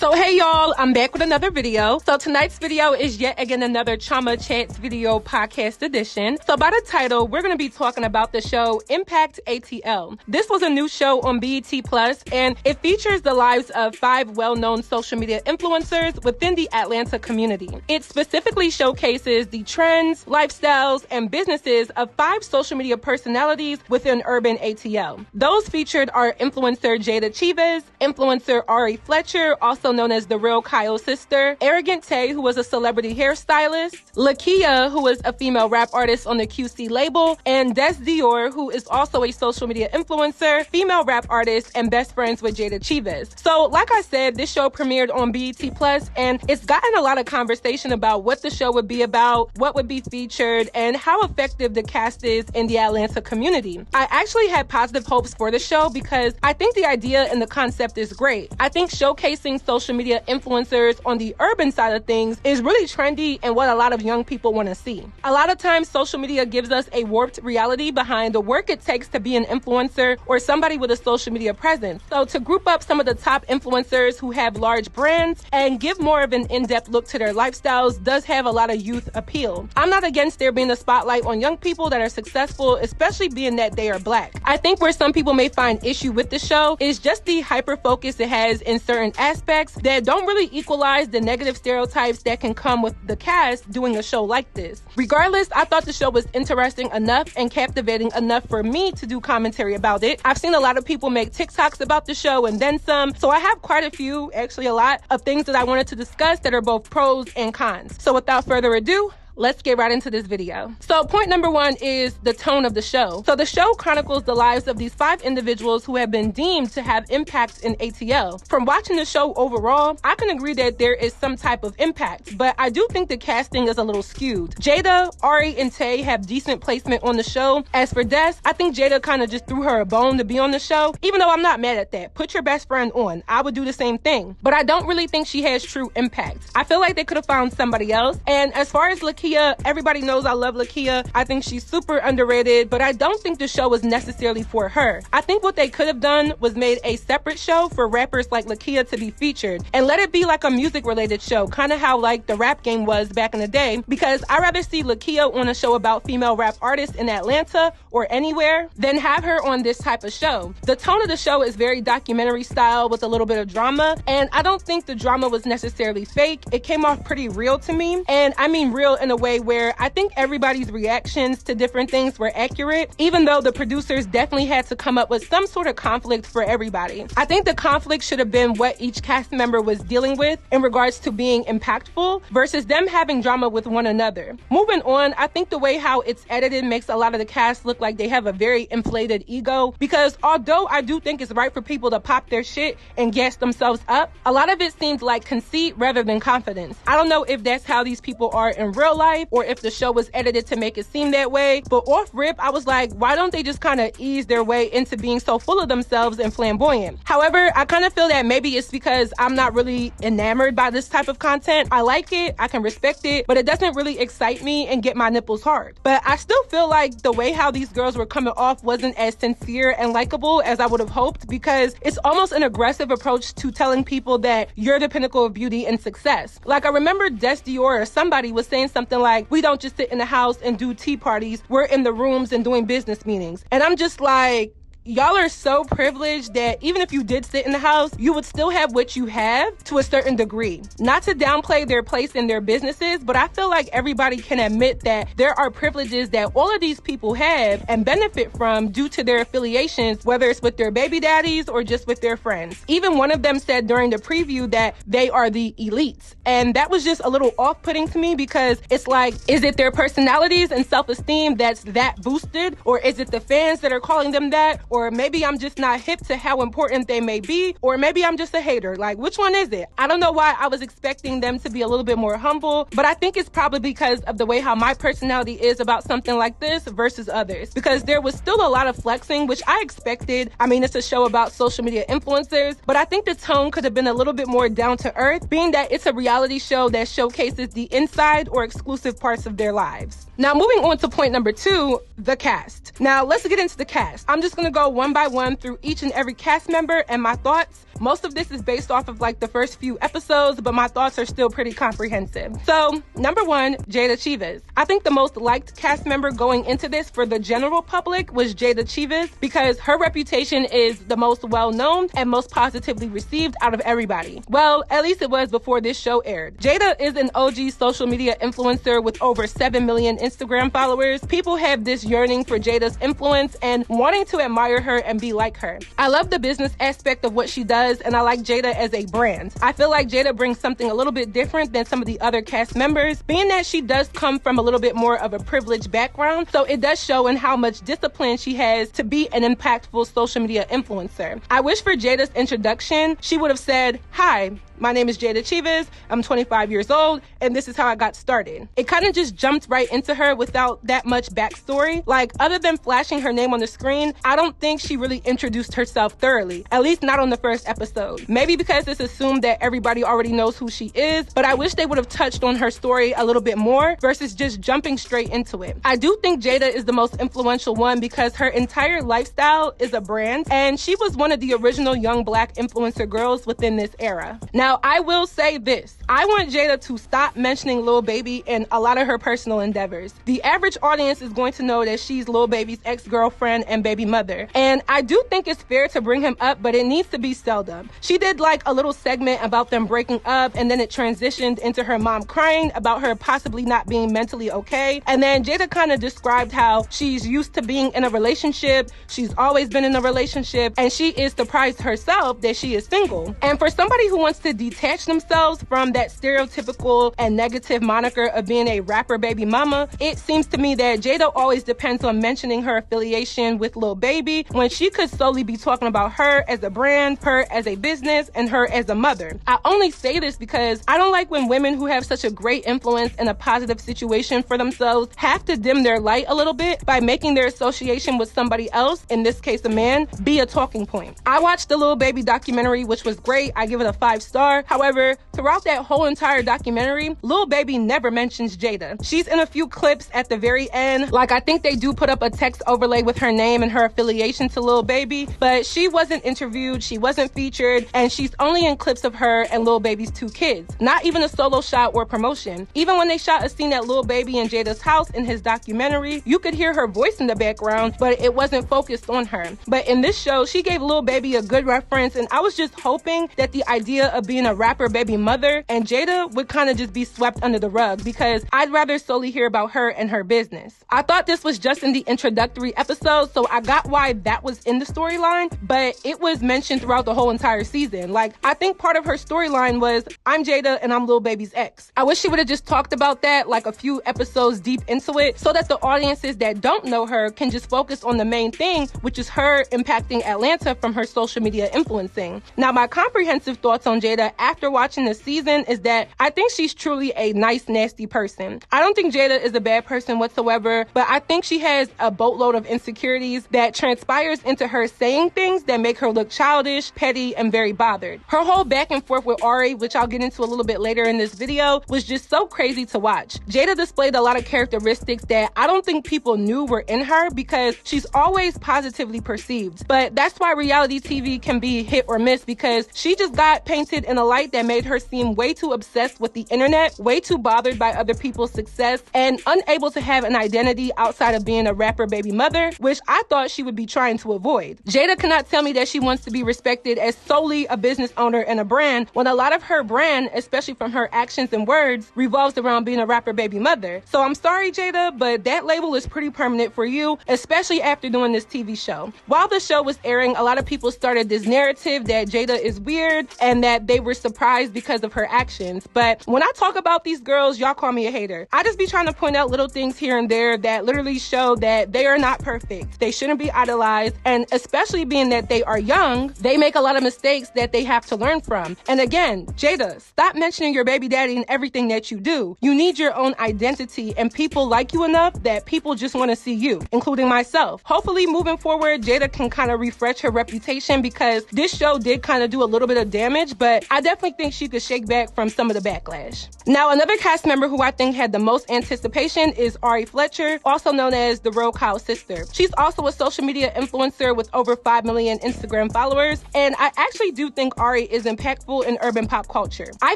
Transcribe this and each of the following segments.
So hey y'all, I'm back with another video. So tonight's video is yet again another Chioma Chats video podcast edition. So by the title, we're going to be talking about the show Impact ATL. This was a new show on BET Plus, and it features the lives of 5 well-known social media influencers within the Atlanta community. It specifically showcases the trends, lifestyles, and businesses of 5 social media personalities within urban ATL. Those featured are influencer Jada Chivas, influencer Ari Fletcher, also known as the Real Kyle's sister, Arrogant Tay, who was a celebrity hairstylist, Lakeyah, who is a female rap artist on the QC label, and Dior, who is also a social media influencer, female rap artist, and best friends with Jada Chivas. So, like I said, this show premiered on BET Plus, and it's gotten a lot of conversation about what the show would be about, what would be featured, and how effective the cast is in the Atlanta community. I actually had positive hopes for the show because I think the idea and the concept is great. I think showcasing social media influencers on the urban side of things is really trendy and what a lot of young people want to see. A lot of times social media gives us a warped reality behind the work it takes to be an influencer or somebody with a social media presence. So to group up some of the top influencers who have large brands and give more of an in-depth look to their lifestyles does have a lot of youth appeal. I'm not against there being a spotlight on young people that are successful, especially being that they are Black. I think where some people may find issue with the show is just the hyper focus it has in certain aspects that don't really equalize the negative stereotypes that can come with the cast doing a show like this. Regardless, I thought the show was interesting enough and captivating enough for me to do commentary about it. I've seen a lot of people make TikToks about the show and then some, so I have quite a few, actually a lot, of things that I wanted to discuss that are both pros and cons. So without further ado, let's get right into this video. So point number 1 is the tone of the show. So the show chronicles the lives of these 5 individuals who have been deemed to have impacts in ATL. From watching the show overall, I can agree that there is some type of impact, but I do think the casting is a little skewed. Jada, Ari, and Tay have decent placement on the show. As for Des, I think Jada kind of just threw her a bone to be on the show, even though I'm not mad at that. Put your best friend on. I would do the same thing. But I don't really think she has true impact. I feel like they could have found somebody else. And as far as Lakeyah, everybody knows I love Lakeyah. I think she's super underrated, but I don't think the show was necessarily for her. I think what they could have done was made a separate show for rappers like Lakeyah to be featured and let it be like a music related show, kind of how like the Rap Game was back in the day, because I'd rather see Lakeyah on a show about female rap artists in Atlanta or anywhere than have her on this type of show. The tone of the show is very documentary style with a little bit of drama, and I don't think the drama was necessarily fake. It came off pretty real to me, and I mean real in a way where I think everybody's reactions to different things were accurate, even though the producers definitely had to come up with some sort of conflict for everybody. I think the conflict should have been what each cast member was dealing with in regards to being impactful versus them having drama with one another. Moving on, I think the way how it's edited makes a lot of the cast look like they have a very inflated ego, because although I do think it's right for people to pop their shit and gas themselves up, a lot of it seems like conceit rather than confidence. I don't know if that's how these people are in real life or if the show was edited to make it seem that way, but off rip, I was like, why don't they just kind of ease their way into being so full of themselves and flamboyant? However, I kind of feel that maybe it's because I'm not really enamored by this type of content. I like it, I can respect it, but it doesn't really excite me and get my nipples hard. But I still feel like the way how these girls were coming off wasn't as sincere and likable as I would have hoped, because it's almost an aggressive approach to telling people that you're the pinnacle of beauty and success. Like, I remember Dior or somebody was saying something like, we don't just sit in the house and do tea parties, we're in the rooms and doing business meetings. And I'm just like, y'all are so privileged that even if you did sit in the house, you would still have what you have to a certain degree. Not to downplay their place in their businesses, but I feel like everybody can admit that there are privileges that all of these people have and benefit from due to their affiliations, whether it's with their baby daddies or just with their friends. Even one of them said during the preview that they are the elites. And that was just a little off-putting to me, because it's like, is it their personalities and self-esteem that's that boosted? Or is it the fans that are calling them that? Or maybe I'm just not hip to how important they may be, or maybe I'm just a hater. Like, which one is it? I don't know why I was expecting them to be a little bit more humble, but I think it's probably because of the way how my personality is about something like this versus others, because there was still a lot of flexing, which I expected. I mean, it's a show about social media influencers, but I think the tone could have been a little bit more down to earth, being that it's a reality show that showcases the inside or exclusive parts of their lives. Now, moving on to point number 2, the cast. Now, let's get into the cast. I'm just gonna go one by one through each and every cast member and my thoughts. Most of this is based off of like the first few episodes, but my thoughts are still pretty comprehensive. So, number 1, Jada Chivas. I think the most liked cast member going into this for the general public was Jada Chivas because her reputation is the most well-known and most positively received out of everybody. Well, at least it was before this show aired. Jada is an OG social media influencer with over 7 million Instagram followers. People have this yearning for Jada's influence and wanting to admire her and be like her. I love the business aspect of what she does, and I like Jada as a brand. I feel like Jada brings something a little bit different than some of the other cast members, being that she does come from a little bit more of a privileged background, so it does show in how much discipline she has to be an impactful social media influencer. I wish for Jada's introduction, she would have said, "Hi, my name is Jada Chivas, I'm 25 years old, and this is how I got started." It kind of just jumped right into her without that much backstory. Like, other than flashing her name on the screen, I don't think she really introduced herself thoroughly, at least not on the first episode. Maybe because it's assumed that everybody already knows who she is, but I wish they would have touched on her story a little bit more versus just jumping straight into it. I do think Jada is the most influential one because her entire lifestyle is a brand, and she was one of the original young black influencer girls within this era. Now, I will say this. I want Jada to stop mentioning Lil Baby in a lot of her personal endeavors. The average audience is going to know that she's Lil Baby's ex-girlfriend and baby mother. And I do think it's fair to bring him up, but it needs to be seldom. She did like a little segment about them breaking up, and then it transitioned into her mom crying about her possibly not being mentally okay. And then Jada kind of described how she's used to being in a relationship, she's always been in a relationship, and she is surprised herself that she is single. And for somebody who wants to detach themselves from that stereotypical and negative moniker of being a rapper baby mama, it seems to me that Jada always depends on mentioning her affiliation with Lil Baby when she could solely be talking about her as a brand, her as a business, and her as a mother. I only say this because I don't like when women who have such a great influence in a positive situation for themselves have to dim their light a little bit by making their association with somebody else, in this case a man, be a talking point. I watched the Lil Baby documentary, which was great. I give it a 5 star. However, throughout that whole entire documentary, Lil Baby never mentions Jada. She's in a few clips at the very end. Like, I think they do put up a text overlay with her name and her affiliation to Lil Baby, but she wasn't interviewed, she wasn't featured, and she's only in clips of her and Lil Baby's 2 kids. Not even a solo shot or promotion. Even when they shot a scene at Lil Baby and Jada's house in his documentary, you could hear her voice in the background, but it wasn't focused on her. But in this show, she gave Lil Baby a good reference, and I was just hoping that the idea of being a rapper baby mother and Jada would kind of just be swept under the rug, because I'd rather solely hear about her and her business. I thought this was just in the introductory episode, so I got why that was in the storyline, but it was mentioned throughout the whole entire season. Like, I think part of her storyline was, I'm Jada and I'm Lil Baby's ex. I wish she would have just talked about that like a few episodes deep into it, so that the audiences that don't know her can just focus on the main thing, which is her impacting Atlanta from her social media influencing. Now, my comprehensive thoughts on Jada after watching this season is that I think she's truly a nice, nasty person. I don't think Jada is a bad person whatsoever, but I think she has a boatload of insecurities that transpires into her saying things that make her look childish, petty, and very bothered. Her whole back and forth with Ari, which I'll get into a little bit later in this video, was just so crazy to watch. Jada displayed a lot of characteristics that I don't think people knew were in her because she's always positively perceived. But that's why reality TV can be hit or miss, because she just got painted in a light that made her seem way too obsessed with the internet, way too bothered by other people's success, and unable to have an identity outside of being a rapper baby mother, which I thought she would be trying to avoid. Jada cannot tell me that she wants to be respected as solely a business owner and a brand, when a lot of her brand, especially from her actions and words, revolves around being a rapper baby mother. So I'm sorry, Jada, but that label is pretty permanent for you, especially after doing this TV show. While the show was airing, a lot of people started this narrative that Jada is weird and that they were surprised because of her actions. But when I talk about these girls, y'all call me a hater. I just be trying to point out little things here and there that literally show that they are not perfect. They shouldn't be idolized, and especially being that they are young, they make a lot of mistakes that they have to learn from. And again, Jada, stop mentioning your baby daddy in everything that you do. You need your own identity, and people like you enough that people just want to see you, including myself. Hopefully, moving forward, Jada can kind of refresh her reputation, because this show did kind of do a little bit of damage, but I definitely think she could shake back from some of the backlash. Now, another cast member who I think had the most anticipation is Ari Fletcher, also known as the Real Kyle's sister. She's also a social media influencer with over 5 million Instagram followers, and I actually do think Ari is impactful in urban pop culture. I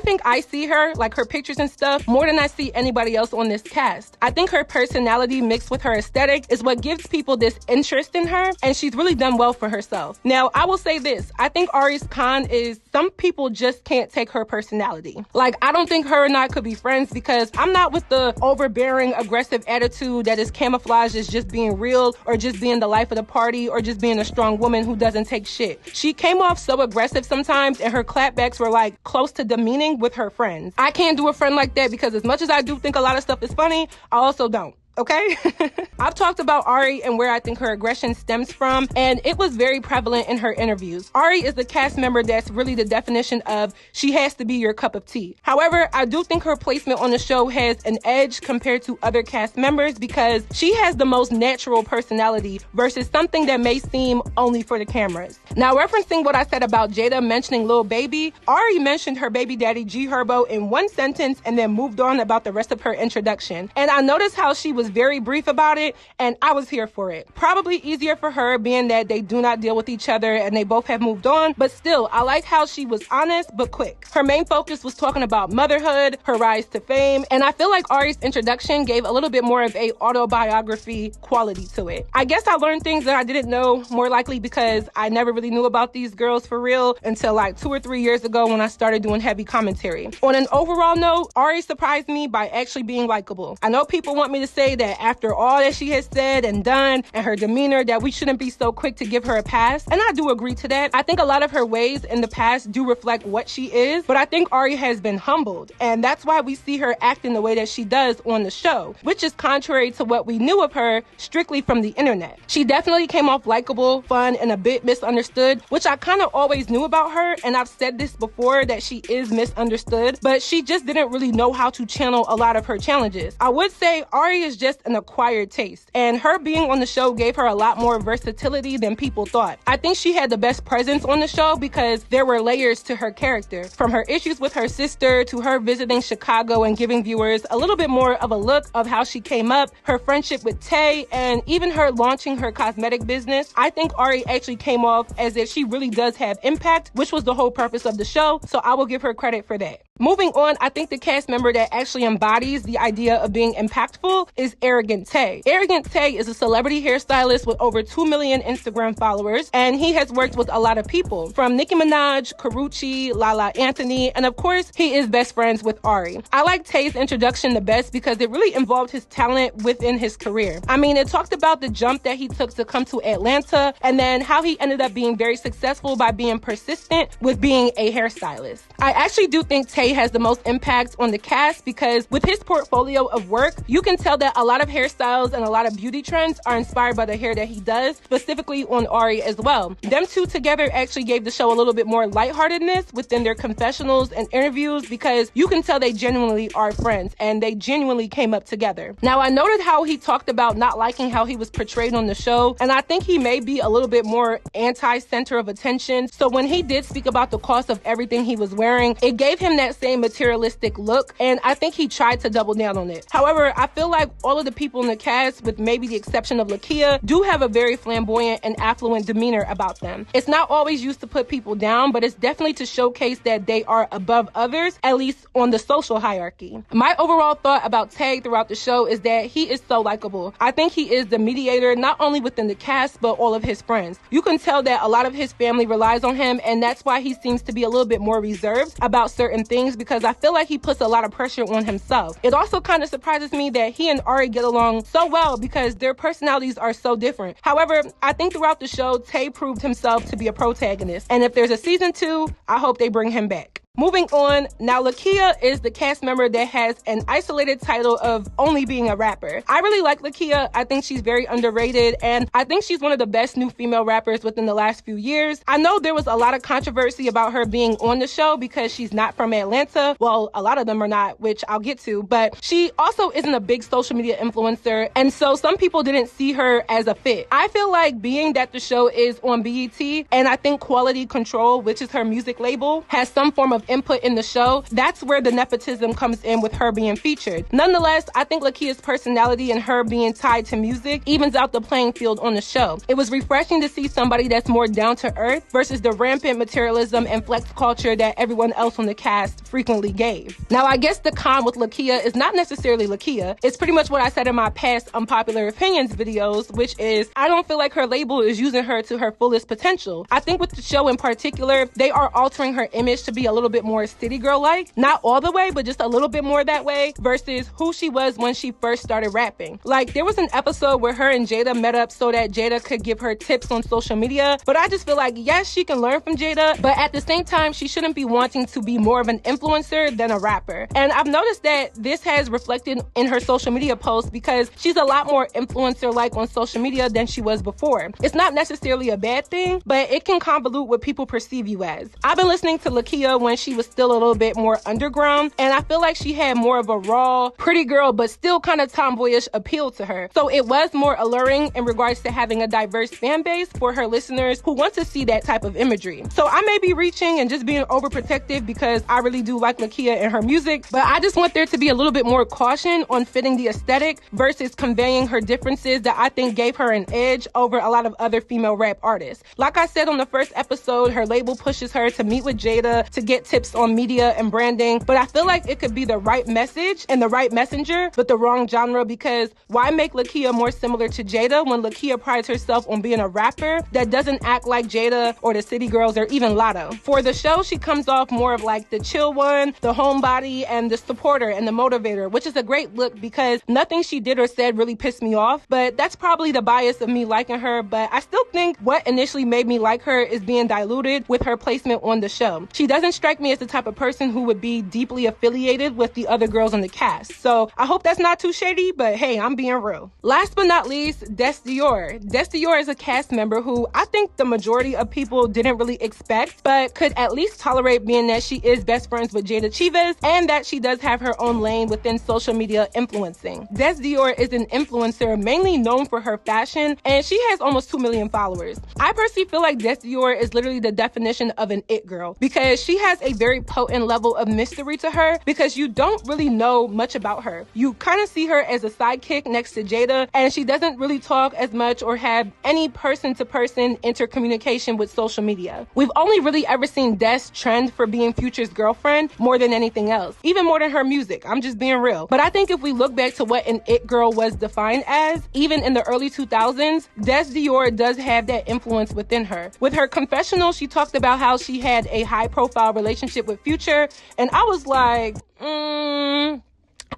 think I see her, like her pictures and stuff, more than I see anybody else on this cast. I think her personality mixed with her aesthetic is what gives people this interest in her, and she's really done well for herself. Now, I will say this, I think Ari's con is some people just can't take her personality. Like, I don't think her and I could be friends because I'm not with the overbearing, aggressive attitude that is camouflaged as just being real or just being the life of the party or just being a strong woman who doesn't take shit. She came off so aggressive sometimes, and her clapbacks were like close to demeaning with her friends. I can't do a friend like that because as much as I do think a lot of stuff is funny, I also don't. Okay? I've talked about Ari and where I think her aggression stems from, and it was very prevalent in her interviews. Ari is the cast member that's really the definition of she has to be your cup of tea. However, I do think her placement on the show has an edge compared to other cast members because she has the most natural personality versus something that may seem only for the cameras. Now, referencing what I said about Jada mentioning Lil Baby, Ari mentioned her baby daddy G Herbo in one sentence and then moved on about the rest of her introduction. And I noticed how she was very brief about it, and I was here for it. Probably easier for her being that they do not deal with each other and they both have moved on, but still, I like how she was honest but quick. Her main focus was talking about motherhood, her rise to fame, and I feel like Ari's introduction gave a little bit more of a autobiography quality to it. I guess I learned things that I didn't know, more likely because I never really knew about these girls for real until like 2 or 3 years ago when I started doing heavy commentary. On an overall note, Ari surprised me by actually being likable. I know people want me to say that after all that she has said and done and her demeanor that we shouldn't be so quick to give her a pass, and I do agree to that. I think a lot of her ways in the past do reflect what she is, but I think Ari has been humbled, and that's why we see her acting the way that she does on the show, which is contrary to what we knew of her strictly from the internet. She definitely came off likable, fun, and a bit misunderstood, which I kind of always knew about her, and I've said this before that she is misunderstood, but she just didn't really know how to channel a lot of her challenges. I would say Ari is just an acquired taste, and her being on the show gave her a lot more versatility than people thought. I think she had the best presence on the show because there were layers to her character, from her issues with her sister to her visiting Chicago and giving viewers a little bit more of a look of how she came up, her friendship with Tay, and even her launching her cosmetic business. I think Ari actually came off as if she really does have impact, which was the whole purpose of the show, so I will give her credit for that. Moving on, I think the cast member that actually embodies the idea of being impactful is Arrogant Tay. Arrogant Tay is a celebrity hairstylist with over 2 million Instagram followers, and he has worked with a lot of people, from Nicki Minaj, Karrueche, Lala Anthony, and of course, he is best friends with Ari. I like Tay's introduction the best because it really involved his talent within his career. I mean, it talked about the jump that he took to come to Atlanta, and then how he ended up being very successful by being persistent with being a hairstylist. I actually do think Tay has the most impact on the cast because with his portfolio of work, you can tell that a lot of hairstyles and a lot of beauty trends are inspired by the hair that he does, specifically on Ari as well. Them two together actually gave the show a little bit more lightheartedness within their confessionals and interviews because you can tell they genuinely are friends and they genuinely came up together. Now, I noted how he talked about not liking how he was portrayed on the show, and I think he may be a little bit more anti-center of attention. So when he did speak about the cost of everything he was wearing, it gave him that same materialistic look, and I think he tried to double down on it. However, I feel like all of the people in the cast, with maybe the exception of Lakeyah, do have a very flamboyant and affluent demeanor about them. It's not always used to put people down, but it's definitely to showcase that they are above others, at least on the social hierarchy. My overall thought about Tay throughout the show is that he is so likable. I think he is the mediator, not only within the cast, but all of his friends. You can tell that a lot of his family relies on him, and that's why he seems to be a little bit more reserved about certain things, because I feel like he puts a lot of pressure on himself. It also kind of surprises me that he and Ari get along so well because their personalities are so different. However, I think throughout the show, Tay proved himself to be a protagonist, and if there's a season 2, I hope they bring him back. Moving on, now Lakeyah is the cast member that has an isolated title of only being a rapper. I really like Lakeyah. I think she's very underrated, and I think she's one of the best new female rappers within the last few years. I know there was a lot of controversy about her being on the show because she's not from Atlanta. Well, a lot of them are not, which I'll get to, but she also isn't a big social media influencer, and so some people didn't see her as a fit. I feel like being that the show is on BET, and I think Quality Control, which is her music label, has some form of input in the show, that's where the nepotism comes in with her being featured. Nonetheless, I think Lakeyah's personality and her being tied to music evens out the playing field on the show. It was refreshing to see somebody that's more down to earth versus the rampant materialism and flex culture that everyone else on the cast frequently gave. Now, I guess the con with Lakeyah is not necessarily Lakeyah. It's pretty much what I said in my past unpopular opinions videos, which is I don't feel like her label is using her to her fullest potential. I think with the show in particular, they are altering her image to be a little bit more city girl-like. Not all the way, but just a little bit more that way versus who she was when she first started rapping. Like, there was an episode where her and Jada met up so that Jada could give her tips on social media, but I just feel like, yes, she can learn from Jada, but at the same time, she shouldn't be wanting to be more of an influencer than a rapper. And I've noticed that this has reflected in her social media posts because she's a lot more influencer-like on social media than she was before. It's not necessarily a bad thing, but it can convolute what people perceive you as. I've been listening to Lakeyah when she was still a little bit more underground, and I feel like she had more of a raw, pretty girl, but still kind of tomboyish appeal to her. So it was more alluring in regards to having a diverse fan base for her listeners who want to see that type of imagery. So I may be reaching and just being overprotective because I really do like Lakeyah and her music, but I just want there to be a little bit more caution on fitting the aesthetic versus conveying her differences that I think gave her an edge over a lot of other female rap artists. Like I said on the first episode, her label pushes her to meet with Jada to get tips on media and branding, but I feel like it could be the right message and the right messenger, but the wrong genre, because why make Lakeyah more similar to Jada when Lakeyah prides herself on being a rapper that doesn't act like Jada or the City Girls or even Lotto? For the show, she comes off more of like the chill one, the homebody, and the supporter and the motivator, which is a great look because nothing she did or said really pissed me off, but that's probably the bias of me liking her. But I still think what initially made me like her is being diluted with her placement on the show. She doesn't strike me as the type of person who would be deeply affiliated with the other girls on the cast. So I hope that's not too shady, but hey, I'm being real. Last but not least, Dior. Dior is a cast member who I think the majority of people didn't really expect, but could at least tolerate, being that she is best friends with Jada Chivas and that she does have her own lane within social media influencing. Dior is an influencer mainly known for her fashion, and she has almost 2 million followers. I personally feel like Dior is literally the definition of an it girl because she has a very potent level of mystery to her because you don't really know much about her. You kind of see her as a sidekick next to Jada, and she doesn't really talk as much or have any person-to-person intercommunication with social media. We've only really ever seen Des trend for being Future's girlfriend more than anything else, even more than her music. I'm just being real. But I think if we look back to what an it girl was defined as, even in the early 2000s, Dior does have that influence within her. With her confessional, she talked about how she had a high-profile relationship with Future, and I was like,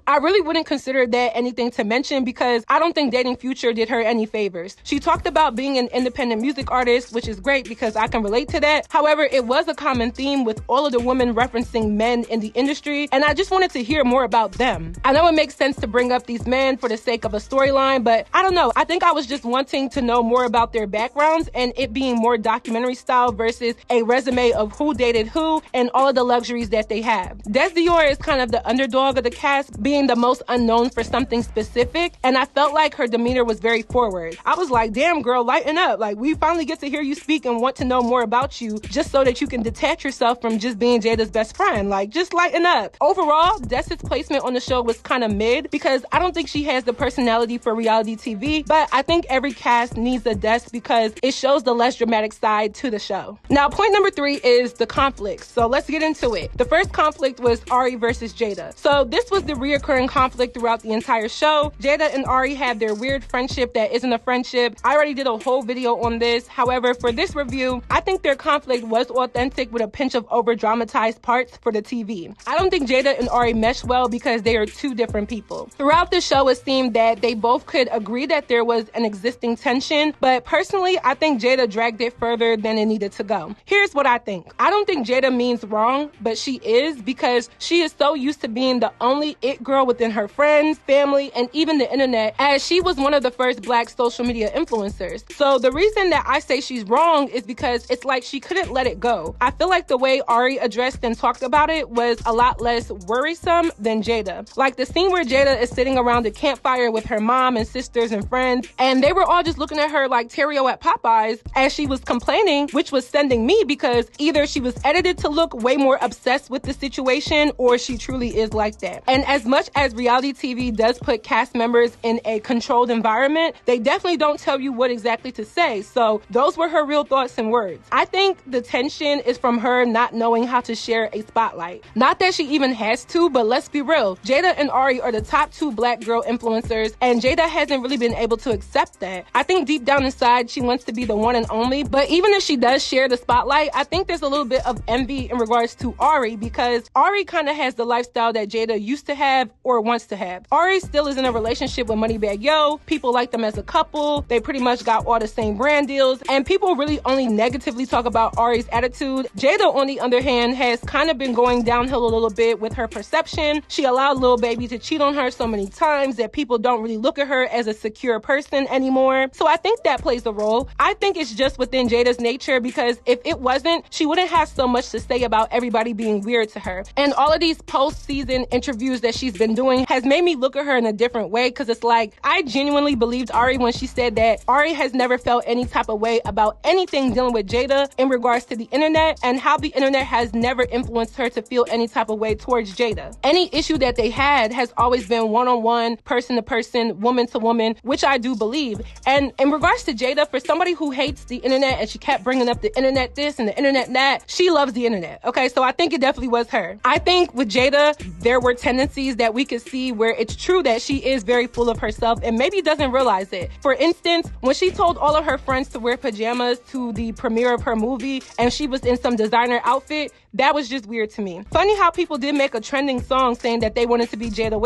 I really wouldn't consider that anything to mention because I don't think dating Future did her any favors. She talked about being an independent music artist, which is great because I can relate to that. However, it was a common theme with all of the women referencing men in the industry, and I just wanted to hear more about them. I know it makes sense to bring up these men for the sake of a storyline, but I don't know. I think I was just wanting to know more about their backgrounds and it being more documentary style versus a resume of who dated who and all of the luxuries that they have. Dior is kind of the underdog of the cast, being the most unknown for something specific, and I felt like her demeanor was very forward. I was like, damn girl, lighten up. Like, we finally get to hear you speak and want to know more about you just so that you can detach yourself from just being Jada's best friend. Like, just lighten up. Overall, Dessa's placement on the show was kind of mid because I don't think she has the personality for reality TV, but I think every cast needs a Des because it shows the less dramatic side to the show. Now, point number 3 is the conflicts. So let's get into it. The first conflict was Ari versus Jada. So this was the reoccurring conflict throughout the entire show. Jada and Ari have their weird friendship that isn't a friendship. I already did a whole video on this. However, for this review, I think their conflict was authentic with a pinch of over-dramatized parts for the TV. I don't think Jada and Ari mesh well because they are two different people. Throughout the show, it seemed that they both could agree that there was an existing tension, but personally, I think Jada dragged it further than it needed to go. Here's what I think. I don't think Jada means wrong, but she is because she is so used to being the only it white girl within her friends, family, and even the internet, as she was one of the first black social media influencers. So the reason that I say she's wrong is because it's like she couldn't let it go. I feel like the way Ari addressed and talked about it was a lot less worrisome than Jada. Like the scene where Jada is sitting around a campfire with her mom and sisters and friends, and they were all just looking at her like Terrio at Popeyes as she was complaining, which was sending me, because either she was edited to look way more obsessed with the situation or she truly is like that. And as much as reality TV does put cast members in a controlled environment, they definitely don't tell you what exactly to say. So those were her real thoughts and words. I think the tension is from her not knowing how to share a spotlight. Not that she even has to, but let's be real. Jada and Ari are the top two black girl influencers, and Jada hasn't really been able to accept that. I think deep down inside, she wants to be the one and only, but even if she does share the spotlight, I think there's a little bit of envy in regards to Ari, because Ari kind of has the lifestyle that Jada used to have or wants to have. Ari still is in a relationship with Moneybagg Yo. People like them as a couple. They pretty much got all the same brand deals, and people really only negatively talk about Ari's attitude. Jada, on the other hand, has kind of been going downhill a little bit with her perception. She allowed Lil Baby to cheat on her so many times that people don't really look at her as a secure person anymore. So I think that plays a role. I think it's just within Jada's nature, because if it wasn't, she wouldn't have so much to say about everybody being weird to her. And all of these post-season interviews that she's been doing has made me look at her in a different way, because it's like, I genuinely believed Ari when she said that Ari has never felt any type of way about anything dealing with Jada in regards to the internet, and how the internet has never influenced her to feel any type of way towards Jada. Any issue that they had has always been one-on-one, person-to-person, woman-to-woman, which I do believe. And in regards to Jada, for somebody who hates the internet, and she kept bringing up the internet this and the internet that, she loves the internet, okay? So I think it definitely was her. I think with Jada, there were tendencies that we could see where it's true that she is very full of herself and maybe doesn't realize it. For instance, when she told all of her friends to wear pajamas to the premiere of her movie and she was in some designer outfit, that was just weird to me. Funny how people did make a trending song saying that they wanted to be Jayda.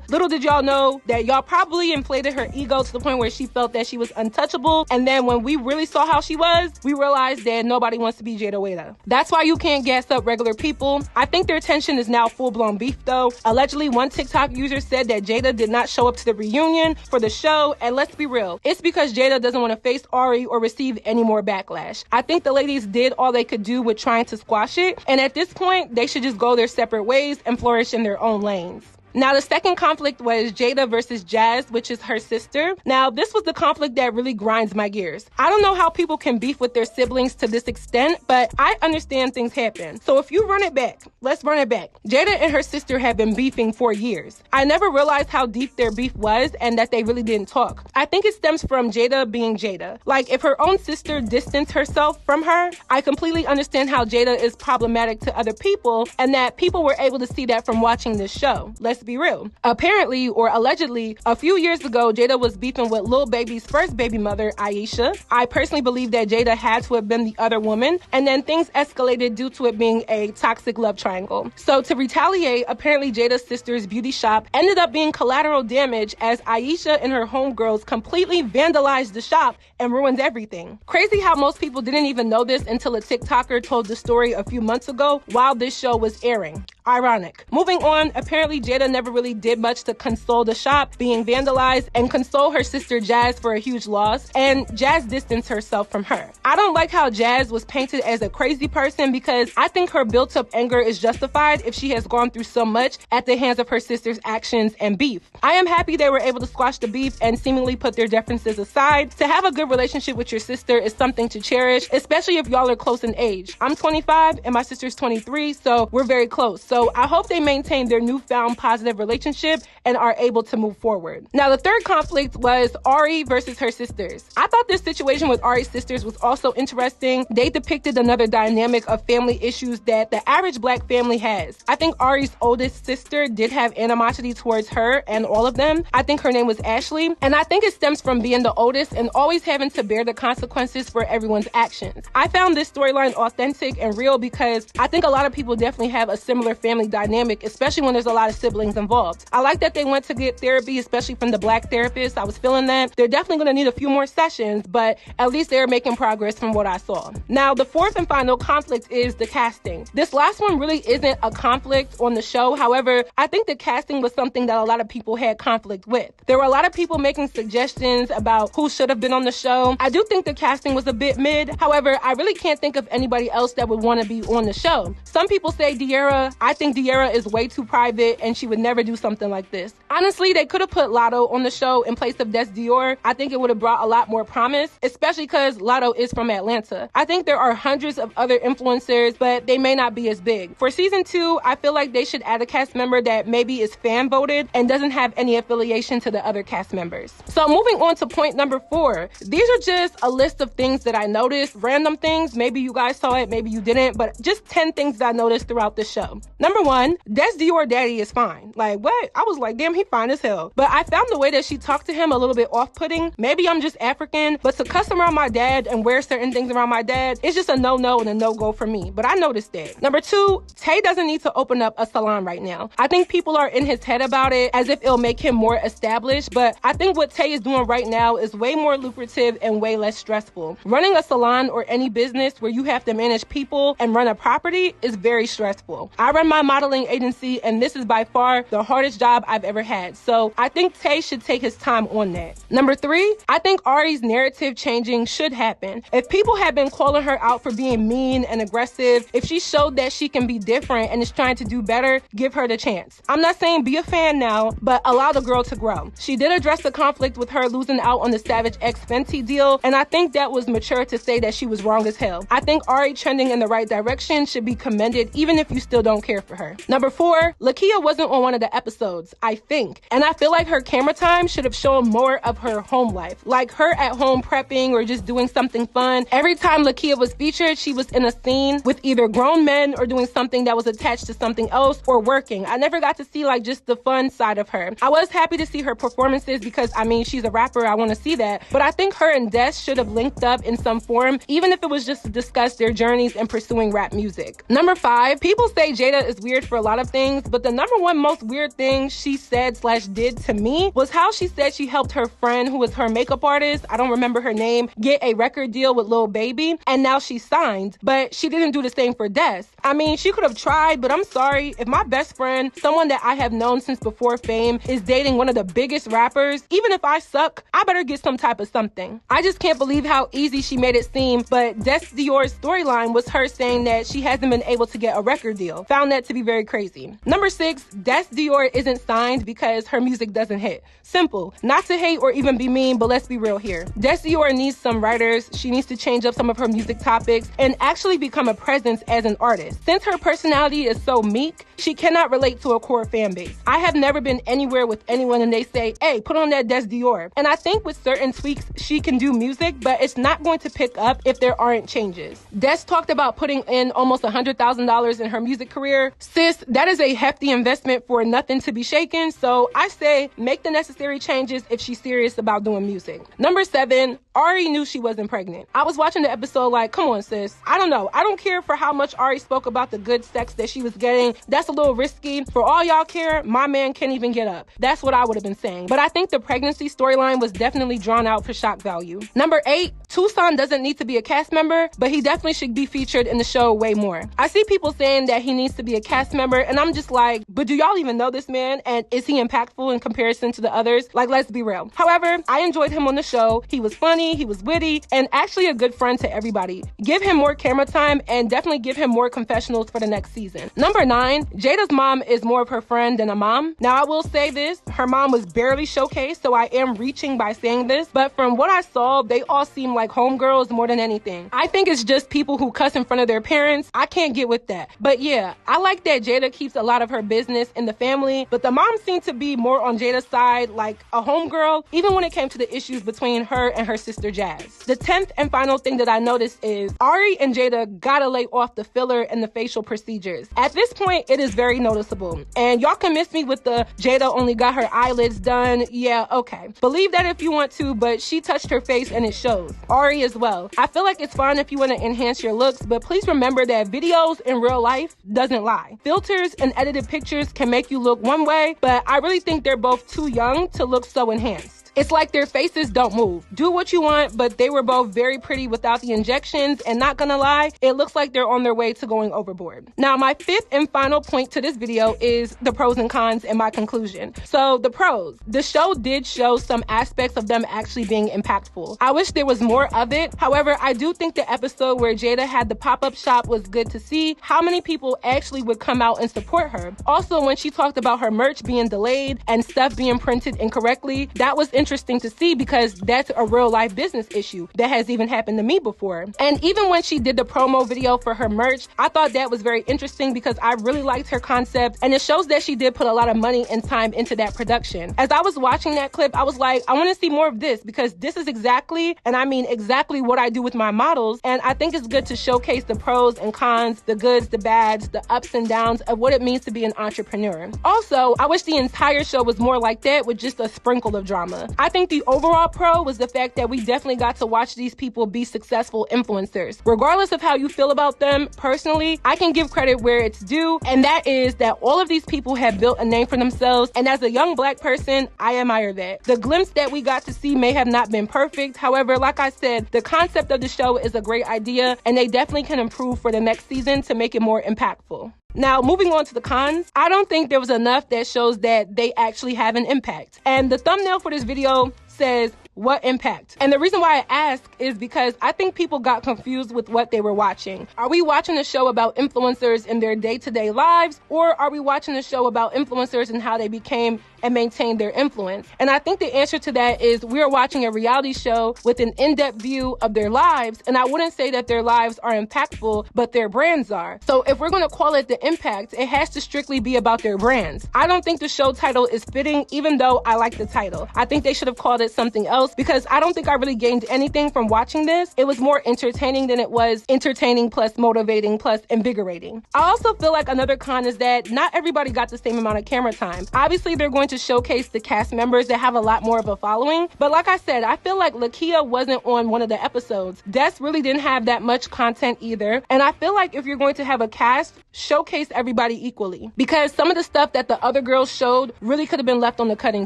Little did y'all know that y'all probably inflated her ego to the point where she felt that she was untouchable. And then when we really saw how she was, we realized that nobody wants to be Jayda. That's why you can't gas up regular people. I think their tension is now full-blown beef though. Allegedly, one TikTok user said that Jada did not show up to the reunion for the show. And let's be real, it's because Jada doesn't want to face Ari or receive any more backlash. I think the ladies did all they could do with trying to squash it. And at this point, they should just go their separate ways and flourish in their own lanes. Now, the second conflict was Jada versus Jazz, which is her sister. Now, this was the conflict that really grinds my gears. I don't know how people can beef with their siblings to this extent, but I understand things happen. So if you run it back, let's run it back. Jada and her sister have been beefing for years. I never realized how deep their beef was and that they really didn't talk. I think it stems from Jada being Jada. Like, if her own sister distanced herself from her, I completely understand how Jada is problematic to other people, and that people were able to see that from watching this show. Let's be real. Apparently, or allegedly, a few years ago, Jada was beefing with Lil Baby's first baby mother, Aisha. I personally believe that Jada had to have been the other woman, and then things escalated due to it being a toxic love triangle. So to retaliate, apparently Jada's sister's beauty shop ended up being collateral damage, as Aisha and her homegirls completely vandalized the shop and ruined everything. Crazy how most people didn't even know this until a TikToker told the story a few months ago while this show was airing. Ironic. Moving on, apparently Jada never really did much to console the shop being vandalized and console her sister Jazz for a huge loss, and Jazz distanced herself from her. I don't like how Jazz was painted as a crazy person, because I think her built-up anger is justified if she has gone through so much at the hands of her sister's actions and beef. I am happy they were able to squash the beef and seemingly put their differences aside. To have a good relationship with your sister is something to cherish, especially if y'all are close in age. I'm 25 and my sister's 23, so we're very close. So I hope they maintain their newfound positive relationship and are able to move forward. Now, the third conflict was Ari versus her sisters. I thought this situation with Ari's sisters was also interesting. They depicted another dynamic of family issues that the average black family has. I think Ari's oldest sister did have animosity towards her and all of them. I think her name was Ashley, and I think it stems from being the oldest and always having to bear the consequences for everyone's actions. I found this storyline authentic and real because I think a lot of people definitely have a similar family dynamic, especially when there's a lot of siblings involved. I like that they went to get therapy, especially from the black therapist. I was feeling that. They're definitely going to need a few more sessions, but at least they're making progress from what I saw. Now, the fourth and final conflict is the casting. This last one really isn't a conflict on the show. However, I think the casting was something that a lot of people had conflict with. There were a lot of people making suggestions about who should have been on the show. I do think the casting was a bit mid. However, I really can't think of anybody else that would want to be on the show. Some people say Dior. I think Dior is way too private and she would never do something like this. Honestly, they could have put Lotto on the show in place of Des Dior. I think it would have brought a lot more promise, especially because Lotto is from Atlanta. I think there are hundreds of other influencers, but they may not be as big. For season 2, I feel like they should add a cast member that maybe is fan voted and doesn't have any affiliation to the other cast members. So moving on to point number 4. These are just a list of things that I noticed, random things. Maybe you guys saw it, maybe you didn't, but just 10 things that I noticed throughout the show. Number 1, Des Dior daddy is fine. Like, what? I was like, damn, he fine as hell. But I found the way that she talked to him a little bit off-putting. Maybe I'm just African, but to cuss around my dad and wear certain things around my dad, it's just a no-no and a no-go for me. But I noticed that. Number 2, Tay doesn't need to open up a salon right now. I think people are in his head about it as if it'll make him more established, but I think what Tay is doing right now is way more lucrative and way less stressful. Running a salon or any business where you have to manage people and run a property is very stressful. I run my modeling agency and this is by far the hardest job I've ever had. So I think Tay should take his time on that. Number 3, I think Ari's narrative changing should happen. If people have been calling her out for being mean and aggressive, if she showed that she can be different and is trying to do better, give her the chance. I'm not saying be a fan now, but allow the girl to grow. She did address the conflict with her losing out on the Savage X Fenty deal, and I think that was mature to say that she was wrong as hell. I think Ari trending in the right direction should be commended, even if you still don't care for her. Number 4, Lakeyah wasn't on one of the episodes, I think, and I feel like her camera time should have shown more of her home life, like her at home prepping or just doing something fun. Every time Lakeyah was featured, she was in a scene with either grown men or doing something that was attached to something else or working. I never got to see like just the fun side of her. I was happy to see her performances because I mean, she's a rapper, I want to see that, but I think her and Des should have linked up in some form, even if it was just to discuss their journeys in pursuing rap music. Number 5, people say Jada is weird for a lot of things, but the number one most weird thing she said/did to me was how she said she helped her friend, who was her makeup artist, I don't remember her name, get a record deal with Lil Baby, and now she's signed, but she didn't do the same for Des. I mean, she could have tried, but I'm sorry, if my best friend, someone that I have known since before fame, is dating one of the biggest rappers, even if I suck, I better get some type of something. I just can't believe how easy she made it seem, but Des Dior's storyline was her saying that she hasn't been able to get a record deal. Found that to be very crazy. Number 6, Des Dior isn't signed because her music doesn't hit. Simple. Not to hate or even be mean, but let's be real here. Des Dior needs some writers. She needs to change up some of her music topics and actually become a presence as an artist. Since her personality is so meek, she cannot relate to a core fan base. I have never been anywhere with anyone and they say, hey, put on that Des Dior. And I think with certain tweaks, she can do music, but it's not going to pick up if there aren't changes. Des talked about putting in almost $100,000 in her music career. Sis, that is a hefty investment for nothing to be shaken. So I say make the necessary changes if she's serious about doing music. Number 7, Ari knew she wasn't pregnant. I was watching the episode like, come on, sis. I don't know. I don't care for how much Ari spoke about the good sex that she was getting. That's a little risky. For all y'all care, my man can't even get up. That's what I would have been saying. But I think the pregnancy storyline was definitely drawn out for shock value. Number 8, Tucson doesn't need to be a cast member, but he definitely should be featured in the show way more. I see people saying that he needs to be a cast member, and I'm just like, but do y'all even know this man? And is he impactful in comparison to the others? Like, let's be real. However, I enjoyed him on the show. He was funny, he was witty, and actually a good friend to everybody. Give him more camera time and definitely give him more confessionals for the next season. Number 9, Jada's mom is more of her friend than a mom. Now, I will say this, her mom was barely showcased, so I am reaching by saying this, but from what I saw, they all seem like homegirls more than anything. I think it's just people who cuss in front of their parents. I can't get with that. But yeah, I like that Jada keeps a lot of her business in the family, but the mom seemed to be more on Jada's side, like a homegirl, even when it came to the issues between her and her sister Jazz. The 10th and final thing that I noticed is Ari and Jada gotta lay off the filler and the facial procedures. At this point, it is very noticeable. And y'all can miss me with the Jada only got her eyelids done. Yeah, okay. Believe that if you want to, but she touched her face and it shows. Ari as well. I feel like it's fine if you want to enhance your looks, but please remember that videos in real life doesn't lie. Filters and edited pictures can make you look one way, but I really think they're both too young to look so enhanced. It's like their faces don't move. Do what you want, but they were both very pretty without the injections, and not gonna lie, it looks like they're on their way to going overboard. Now, my fifth and final point to this video is the pros and cons and my conclusion. So, the pros. The show did show some aspects of them actually being impactful. I wish there was more of it. However, I do think the episode where Jada had the pop-up shop was good to see how many people actually would come out and support her. Also, when she talked about her merch being delayed and stuff being printed incorrectly, that was interesting to see because that's a real life business issue that has even happened to me before. And even when she did the promo video for her merch, I thought that was very interesting because I really liked her concept, and it shows that she did put a lot of money and time into that production. As I was watching that clip, I was like, I want to see more of this because this is exactly, and I mean exactly, what I do with my models, and I think it's good to showcase the pros and cons, the goods, the bads, the ups and downs of what it means to be an entrepreneur. Also, I wish the entire show was more like that with just a sprinkle of drama. I think the overall pro was the fact that we definitely got to watch these people be successful influencers. Regardless of how you feel about them, personally, I can give credit where it's due, and that is that all of these people have built a name for themselves, and as a young Black person, I admire that. The glimpse that we got to see may have not been perfect. However, like I said, the concept of the show is a great idea, and they definitely can improve for the next season to make it more impactful. Now, moving on to the cons, I don't think there was enough that shows that they actually have an impact. And the thumbnail for this video says, what impact? And the reason why I ask is because I think people got confused with what they were watching. Are we watching a show about influencers in their day-to-day lives, or are we watching a show about influencers and how they became and maintained their influence? And I think the answer to that is we're watching a reality show with an in-depth view of their lives, and I wouldn't say that their lives are impactful, but their brands are. So if we're going to call it the impact, it has to strictly be about their brands. I don't think the show title is fitting, even though I like the title. I think they should have called it something else because I don't think I really gained anything from watching this. It was more entertaining than it was entertaining plus motivating plus invigorating. I also feel like another con is that not everybody got the same amount of camera time. Obviously, they're going to showcase the cast members that have a lot more of a following, but like I said, I feel like Lakeyah wasn't on one of the episodes. Des really didn't have that much content either, and I feel like if you're going to have a cast, showcase everybody equally, because some of the stuff that the other girls showed really could have been left on the cutting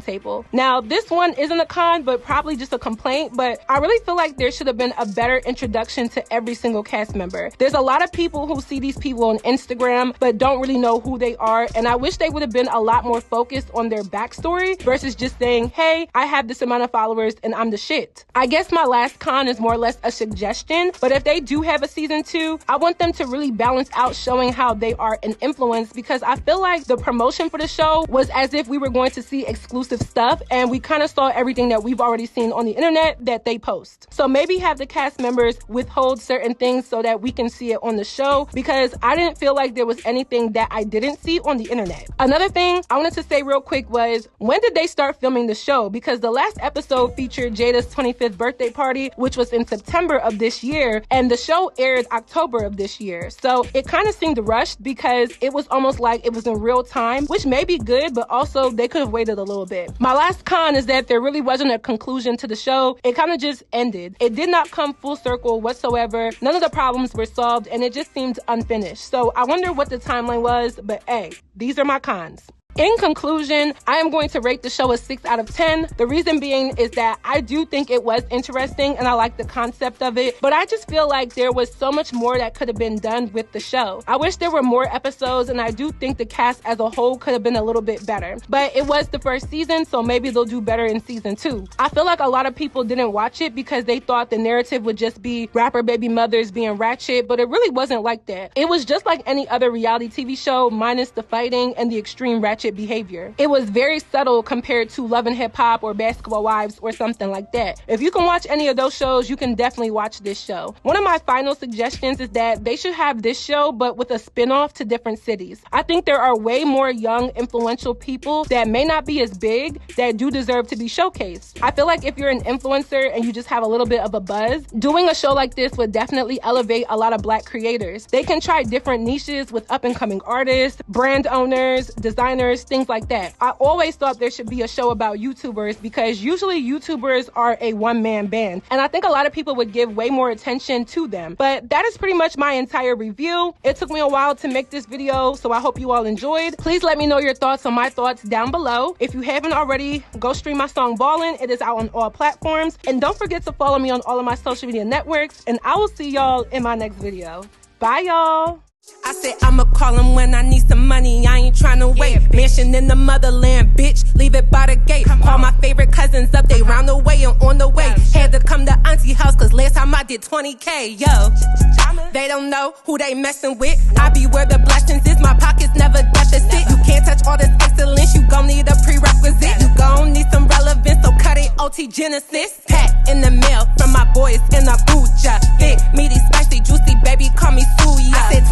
table. Now, this one isn't a con, but probably just a complaint, but I really feel like there should have been a better introduction to every single cast member. There's a lot of people who see these people on Instagram, but don't really know who they are, and I wish they would have been a lot more focused on their backstory versus just saying, hey, I have this amount of followers and I'm the shit. I guess my last con is more or less a suggestion, but if they do have a season 2, I want them to really balance out showing how they are an influence, because I feel like the promotion for the show was as if we were going to see exclusive stuff, and we kind of saw everything that we've already seen on the internet that they post. So maybe have the cast members withhold certain things so that we can see it on the show, because I didn't feel like there was anything that I didn't see on the internet. Another thing I wanted to say real quick was, when did they start filming the show? Because the last episode featured Jada's 25th birthday party, which was in September of this year, and the show aired October of this year. So it kind of seemed rushed because it was almost like it was in real time, which may be good, but also they could have waited a little bit. My last con is that there really wasn't a conclusion to the show. It kind of just ended. It did not come full circle whatsoever. None of the problems were solved, and it just seemed unfinished. So I wonder what the timeline was, but hey, these are my cons. In conclusion, I am going to rate the show a 6 out of 10. The reason being is that I do think it was interesting and I like the concept of it, but I just feel like there was so much more that could have been done with the show. I wish there were more episodes, and I do think the cast as a whole could have been a little bit better. But it was the first season, so maybe they'll do better in season 2. I feel like a lot of people didn't watch it because they thought the narrative would just be rapper baby mothers being ratchet, but it really wasn't like that. It was just like any other reality TV show minus the fighting and the extreme ratchet behavior. It was very subtle compared to Love and Hip Hop or Basketball Wives or something like that. If you can watch any of those shows, you can definitely watch this show. One of my final suggestions is that they should have this show, but with a spin-off to different cities. I think there are way more young, influential people that may not be as big that do deserve to be showcased. I feel like if you're an influencer and you just have a little bit of a buzz, doing a show like this would definitely elevate a lot of Black creators. They can try different niches with up-and-coming artists, brand owners, designers, YouTubers, things like that. I always thought there should be a show about YouTubers because usually YouTubers are a one-man band, and I think a lot of people would give way more attention to them. But that is pretty much my entire review. It took me a while to make this video, so I hope you all enjoyed. Please let me know your thoughts on my thoughts down below. If you haven't already, go stream my song Ballin'. It is out on all platforms. And don't forget to follow me on all of my social media networks, and I will see y'all in my next video. Bye, y'all. I said I'ma call him when I need some money, I ain't tryna wait. Mansion in the motherland, bitch, leave it by the gate. Call my favorite cousins up, they round the way and on the way. Had to come to auntie house, cause last time I did 20K, yo. They don't know who they messing with. I be where the blessings is, my pockets never deficit. You can't touch all this excellence, you gon' need a prerequisite. You gon' need some relevance, so cut it OT Genesis. Pack in the mail from my boys in Abuja. Big, meaty, spicy, juicy, baby, call me Suya. I said